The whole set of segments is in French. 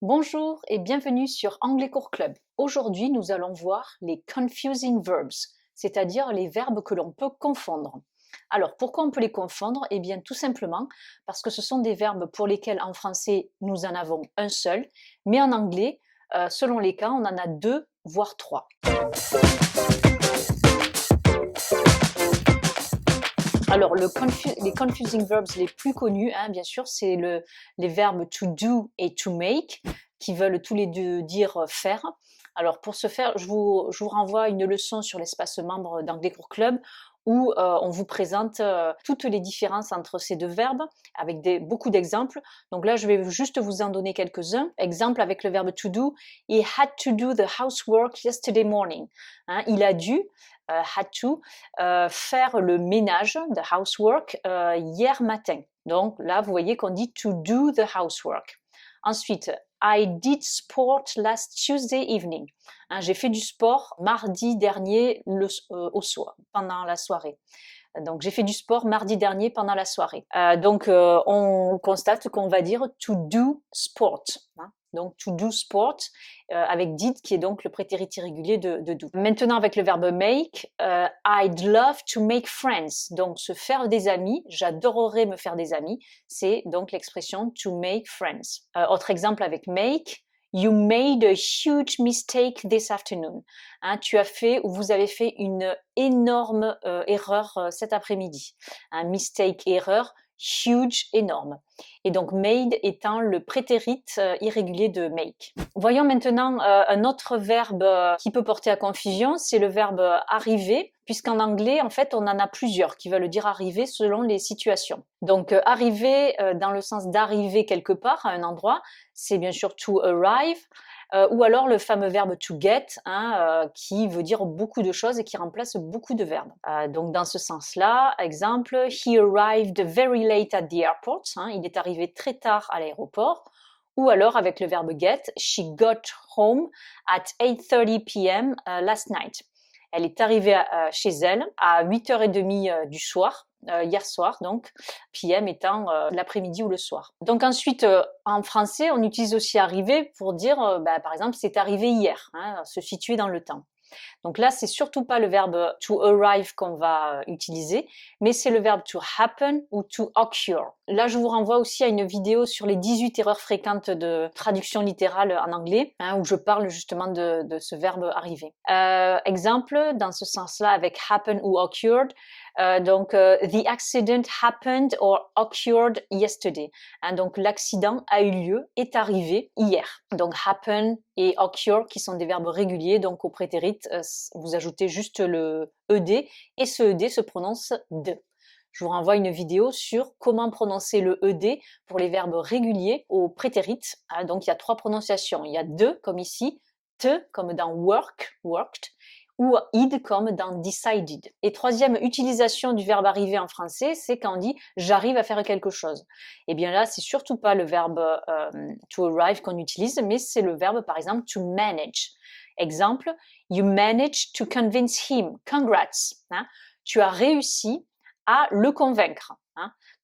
Bonjour et bienvenue sur Anglais Cours Club. Aujourd'hui, nous allons voir les confusing verbs, c'est-à-dire les verbes que l'on peut confondre. Alors, pourquoi on peut les confondre? Eh bien, tout simplement parce que ce sont des verbes pour lesquels en français, nous en avons un seul, mais en anglais, selon les cas, on en a deux, voire trois. Alors, les confusing verbs les plus connus, bien sûr, c'est les verbes to do et to make, qui veulent tous les deux dire faire. Alors, pour ce faire, je vous renvoie à une leçon sur l'espace membre d'Anglais Cours Club, où on vous présente toutes les différences entre ces deux verbes, avec beaucoup d'exemples. Donc là, je vais juste vous en donner quelques-uns. Exemple avec le verbe to do. He had to do the housework yesterday morning. Il a dû, had to, faire le ménage, the housework, hier matin. Donc là, vous voyez qu'on dit to do the housework. Ensuite, I did sport last Tuesday evening. J'ai fait du sport mardi dernier au soir, pendant la soirée. Donc j'ai fait du sport mardi dernier pendant la soirée. On constate qu'on va dire to do sport. Donc to do sport avec did qui est donc le prétérit irrégulier de do. Maintenant avec le verbe make, I'd love to make friends. Donc se faire des amis, j'adorerais me faire des amis, c'est donc l'expression to make friends. Autre exemple avec make, you made a huge mistake this afternoon. Tu as fait ou vous avez fait une énorme erreur cet après-midi. Mistake, erreur, huge, énorme. Et donc made étant le prétérit irrégulier de make. Voyons maintenant un autre verbe qui peut porter à confusion, c'est le verbe arriver, puisqu'en anglais, en fait, on en a plusieurs qui veulent dire arriver selon les situations. Donc arriver dans le sens d'arriver quelque part à un endroit, c'est bien sûr to arrive, ou alors le fameux verbe to get, qui veut dire beaucoup de choses et qui remplace beaucoup de verbes. Donc dans ce sens-là, exemple, he arrived very late at the airport, il est arrivé très tard à l'aéroport. Ou alors avec le verbe get, she got home at 8:30 p.m. Last night. Elle est arrivée chez elle à 8h30 du soir, hier soir donc, PM étant l'après-midi ou le soir. Donc ensuite, en français, on utilise aussi arriver pour dire, par exemple, c'est arrivé hier, se situer dans le temps. Donc là, c'est surtout pas le verbe to arrive qu'on va utiliser, mais c'est le verbe to happen ou to occur. Là, je vous renvoie aussi à une vidéo sur les 18 erreurs fréquentes de traduction littérale en anglais, où je parle justement de ce verbe arriver. Exemple, dans ce sens-là, avec happen ou occurred, the accident happened or occurred yesterday. Donc l'accident a eu lieu, est arrivé hier. Donc happen et occur qui sont des verbes réguliers, donc au prétérit, vous ajoutez juste le ed et ce ed se prononce de. Je vous renvoie à une vidéo sur comment prononcer le ed pour les verbes réguliers au prétérit. Donc il y a trois prononciations. Il y a de comme ici, te comme dans work, worked, ou id comme dans decided. Et troisième utilisation du verbe arriver en français, c'est quand on dit j'arrive à faire quelque chose. Et bien là, c'est surtout pas le verbe to arrive qu'on utilise, mais c'est le verbe par exemple to manage. Exemple, you managed to convince him. Congrats. Tu as réussi à le convaincre.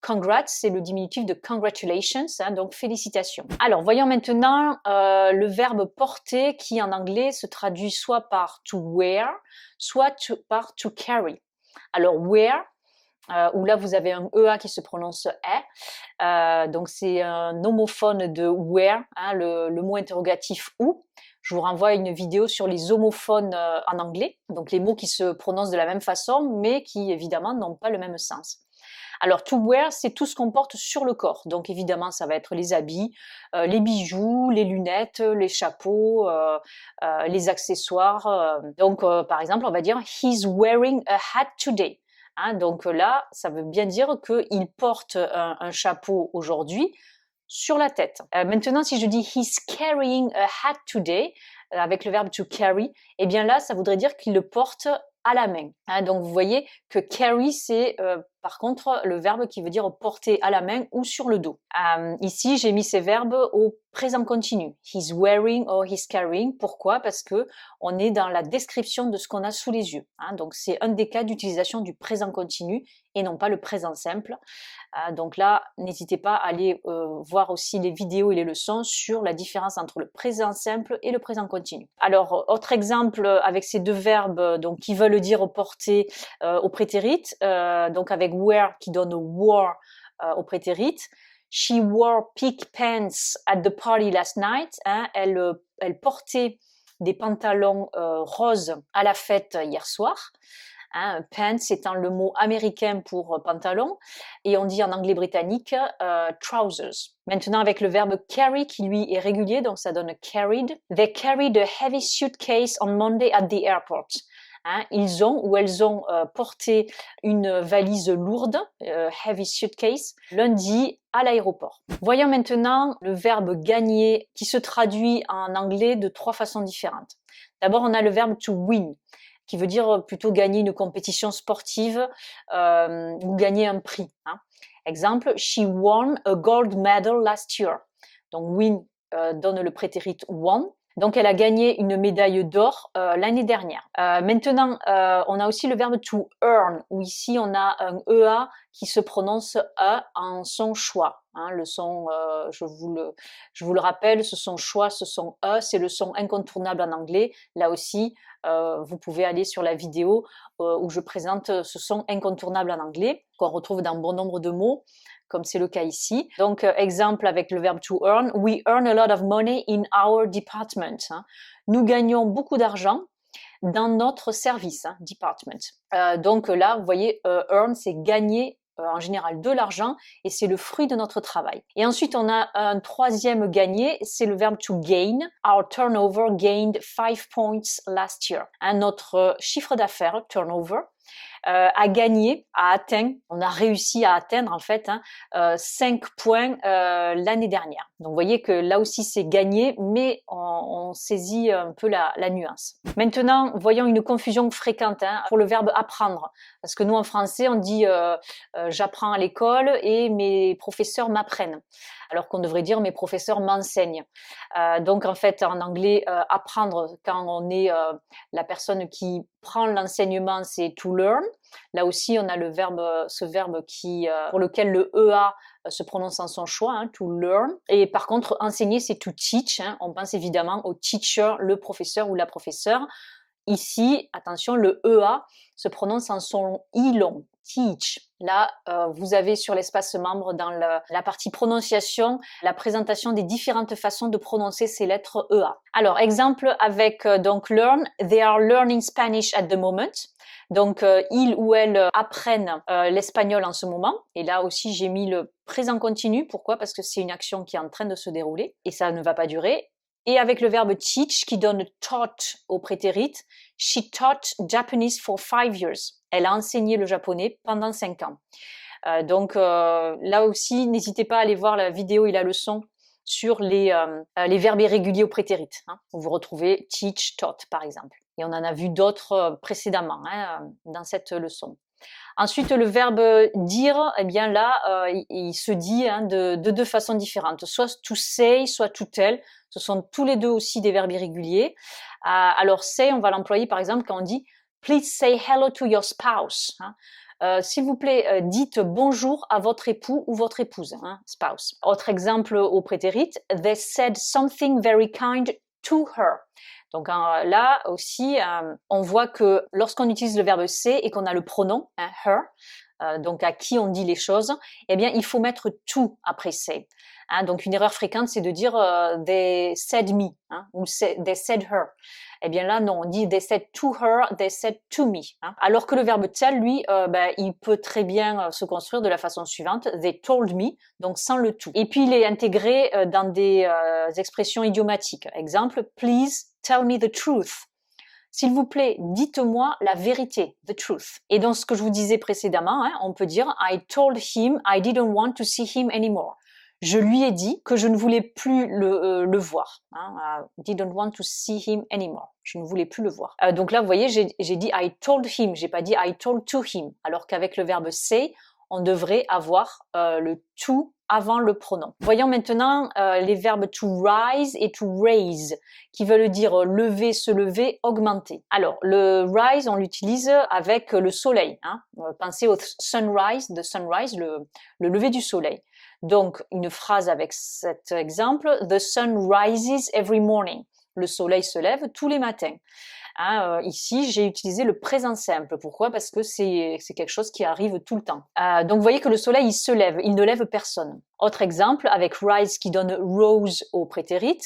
Congrats, c'est le diminutif de congratulations, donc félicitations. Alors, voyons maintenant le verbe porter qui en anglais se traduit soit par to wear, soit par to carry. Alors, wear, où là vous avez un EA qui se prononce est, donc c'est un homophone de wear, le mot interrogatif ou. Je vous renvoie à une vidéo sur les homophones en anglais, donc les mots qui se prononcent de la même façon, mais qui évidemment n'ont pas le même sens. Alors, to wear, c'est tout ce qu'on porte sur le corps. Donc, évidemment, ça va être les habits, les bijoux, les lunettes, les chapeaux, les accessoires. Par exemple, on va dire « He's wearing a hat today ». Donc là, ça veut bien dire qu'il porte un chapeau aujourd'hui sur la tête. Maintenant, si je dis « He's carrying a hat today », avec le verbe to carry, eh bien là, ça voudrait dire qu'il le porte à la main. Donc vous voyez que carry, c'est par contre le verbe qui veut dire porter à la main ou sur le dos. Ici, j'ai mis ces verbes au présent continu. He's wearing or he's carrying. Pourquoi? Parce que on est dans la description de ce qu'on a sous les yeux. Donc c'est un des cas d'utilisation du présent continu et non pas le présent simple. Donc là, n'hésitez pas à aller voir aussi les vidéos et les leçons sur la différence entre le présent simple et le présent continu. Alors, autre exemple avec ces deux verbes donc qui veulent dire porter au prétérit, donc avec wear qui donne wore au prétérit. She wore pink pants at the party last night. Elle portait des pantalons roses à la fête hier soir. Pants étant le mot américain pour pantalon, et on dit en anglais britannique trousers. Maintenant avec le verbe carry qui lui est régulier, donc ça donne carried. They carried a heavy suitcase on Monday at the airport. Ils ont ou elles ont porté une valise lourde, heavy suitcase, lundi à l'aéroport. Voyons maintenant le verbe gagner qui se traduit en anglais de 3 façons différentes. D'abord, on a le verbe to win, qui veut dire plutôt gagner une compétition sportive ou gagner un prix. Exemple, she won a gold medal last year. Donc win donne le prétérit won. Donc elle a gagné une médaille d'or l'année dernière. Maintenant, on a aussi le verbe to earn, où ici on a un EA qui se prononce E en son choix. Le son, je vous le rappelle, ce son choix, ce son E, c'est le son incontournable en anglais. Là aussi, vous pouvez aller sur la vidéo où je présente ce son incontournable en anglais, qu'on retrouve dans bon nombre de mots, comme c'est le cas ici. Donc, exemple avec le verbe to earn, we earn a lot of money in our department. Nous gagnons beaucoup d'argent dans notre service, department. Donc là, vous voyez, earn, c'est gagner en général de l'argent et c'est le fruit de notre travail. Et ensuite, on a un troisième gagner, c'est le verbe to gain. Our turnover gained 5 points last year. Notre chiffre d'affaires, turnover, a gagné, a atteint, on a réussi à atteindre en fait 5 points l'année dernière. Donc vous voyez que là aussi c'est gagné, mais on saisit un peu la nuance. Maintenant, voyons une confusion fréquente pour le verbe apprendre. Parce que nous en français on dit j'apprends à l'école et mes professeurs m'apprennent. Alors qu'on devrait dire mes professeurs m'enseignent. Donc en fait en anglais, apprendre quand on est la personne qui prend l'enseignement, c'est to learn. Là aussi on a ce verbe qui pour lequel le EA se prononce en son choix, to learn. Et par contre enseigner c'est to teach. On pense évidemment au teacher, le professeur ou la professeure. Ici, attention, le EA se prononce en son I long, teach. Là, vous avez sur l'espace membre dans la partie prononciation, la présentation des différentes façons de prononcer ces lettres EA. Alors, exemple avec donc learn, they are learning Spanish at the moment. Donc, ils ou elles apprennent l'espagnol en ce moment. Et là aussi, j'ai mis le présent continu. Pourquoi? Parce que c'est une action qui est en train de se dérouler et ça ne va pas durer. Et avec le verbe teach qui donne taught au prétérit, she taught Japanese for 5 years. Elle a enseigné le japonais pendant 5 ans. Donc là aussi, n'hésitez pas à aller voir la vidéo et la leçon sur les verbes irréguliers au prétérit. Où vous retrouvez teach, taught par exemple. Et on en a vu d'autres précédemment dans cette leçon. Ensuite, le verbe dire, eh bien là, il se dit de deux façons différentes. Soit to say, soit to tell. Ce sont tous les deux aussi des verbes irréguliers. Alors, say, on va l'employer par exemple quand on dit « Please say hello to your spouse ». S'il vous plaît, dites bonjour à votre époux ou votre épouse, spouse. Autre exemple au prétérit, « They said something very kind to her ». Donc là aussi, on voit que lorsqu'on utilise le verbe say et qu'on a le pronom, her, donc à qui on dit les choses, eh bien il faut mettre to après say. Donc une erreur fréquente, c'est de dire they said me ou they said her. Eh bien là, non, on dit they said to her, they said to me. Alors que le verbe tell, lui, il peut très bien se construire de la façon suivante, they told me, donc sans le to. Et puis il est intégré dans des expressions idiomatiques. Exemple, please tell me the truth. S'il vous plaît, dites-moi la vérité, the truth. Et dans ce que je vous disais précédemment, on peut dire I told him I didn't want to see him anymore. Je lui ai dit que je ne voulais plus le voir. Didn't want to see him anymore. Je ne voulais plus le voir. Donc là, vous voyez, j'ai dit I told him, j'ai pas dit I told to him. Alors qu'avec le verbe say, on devrait avoir le to avant le pronom. Voyons maintenant les verbes to rise et to raise, qui veulent dire lever, se lever, augmenter. Alors, le rise, on l'utilise avec le soleil. Hein. Pensez au sunrise, le lever du soleil. Donc, une phrase avec cet exemple, The sun rises every morning. Le soleil se lève tous les matins. Hein, ici, j'ai utilisé le présent simple. Pourquoi? Parce que c'est quelque chose qui arrive tout le temps. Donc, vous voyez que le soleil, il se lève, il ne lève personne. Autre exemple, avec rise qui donne rose au prétérit.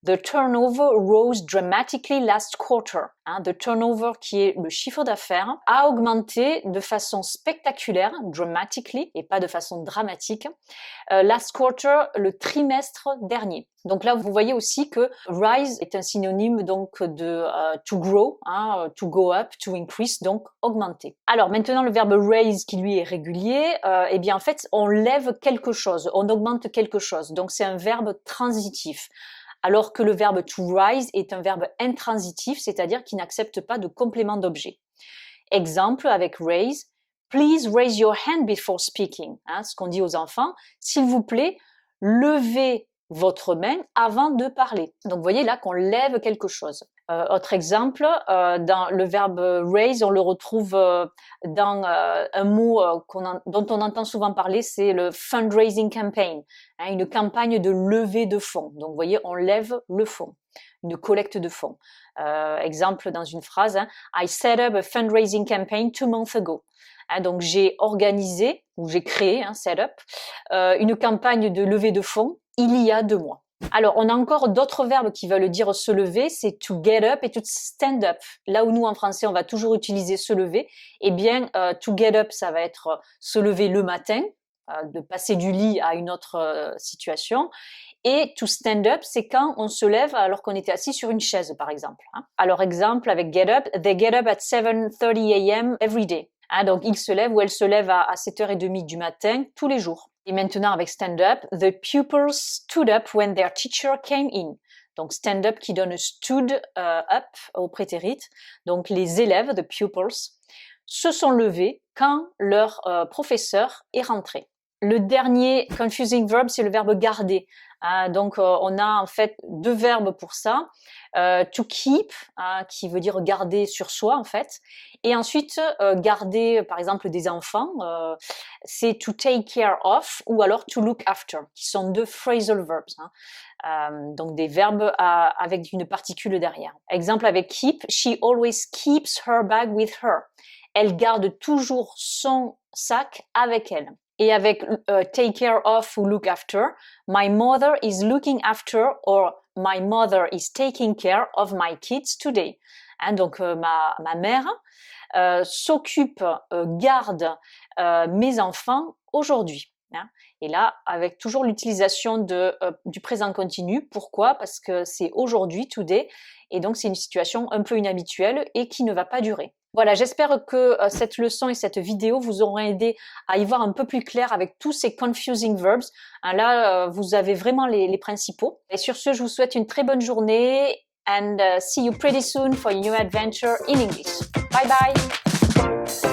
The turnover rose dramatically last quarter. Hein, the turnover, qui est le chiffre d'affaires, a augmenté de façon spectaculaire, dramatically, et pas de façon dramatique, last quarter, le trimestre dernier. Donc là, vous voyez aussi que rise est un synonyme donc de to grow, hein, to go up, to increase, donc augmenter. Alors maintenant, le verbe raise qui lui est régulier, eh bien en fait, on lève quelque chose, on augmente quelque chose. Donc c'est un verbe transitif. Alors que le verbe to rise est un verbe intransitif, c'est-à-dire qui n'accepte pas de complément d'objet. Exemple avec raise, please raise your hand before speaking. Hein, ce qu'on dit aux enfants, s'il vous plaît, levez votre main avant de parler. Donc vous voyez là qu'on lève quelque chose. Autre exemple, dans le verbe raise, on le retrouve dans un mot dont on entend souvent parler, c'est le fundraising campaign, hein, une campagne de levée de fonds. Donc vous voyez, on lève le fonds, une collecte de fonds. Exemple dans une phrase, hein, I set up a fundraising campaign 2 months ago. Hein, donc j'ai organisé, ou j'ai créé, hein, set up, une campagne de levée de fonds il y a 2 mois. Alors, on a encore d'autres verbes qui veulent dire se lever, c'est to get up et to stand up. Là où nous, en français, on va toujours utiliser se lever, eh bien, to get up, ça va être se lever le matin, de passer du lit à une autre situation. Et to stand up, c'est quand on se lève alors qu'on était assis sur une chaise, par exemple. Hein. Alors, exemple avec get up, they get up at 7:30 a.m. every day. Hein, donc, il se lève ou elle se lève à 7h30 du matin tous les jours. Et maintenant avec stand up, the pupils stood up when their teacher came in. Donc stand up qui donne stood up au prétérit. Donc les élèves, the pupils, se sont levés quand leur professeur est rentré. Le dernier confusing verb, c'est le verbe garder. Donc on a en fait 2 verbes pour ça. To keep, qui veut dire garder sur soi en fait. Et ensuite, garder par exemple des enfants, c'est to take care of ou alors to look after, qui sont 2 phrasal verbs. Donc des verbes avec une particule derrière. Exemple avec keep, she always keeps her bag with her. Elle garde toujours son sac avec elle. Et avec take care of ou look after, my mother is looking after or my mother is taking care of my kids today. Hein, donc ma mère s'occupe, garde mes enfants aujourd'hui. Hein. Et là, avec toujours l'utilisation du présent continu. Pourquoi? Parce que c'est aujourd'hui, today, et donc c'est une situation un peu inhabituelle et qui ne va pas durer. Voilà, j'espère que cette leçon et cette vidéo vous auront aidé à y voir un peu plus clair avec tous ces confusing verbs. Hein, là, vous avez vraiment les principaux. Et sur ce, je vous souhaite une très bonne journée and see you pretty soon for a new adventure in English. Bye bye!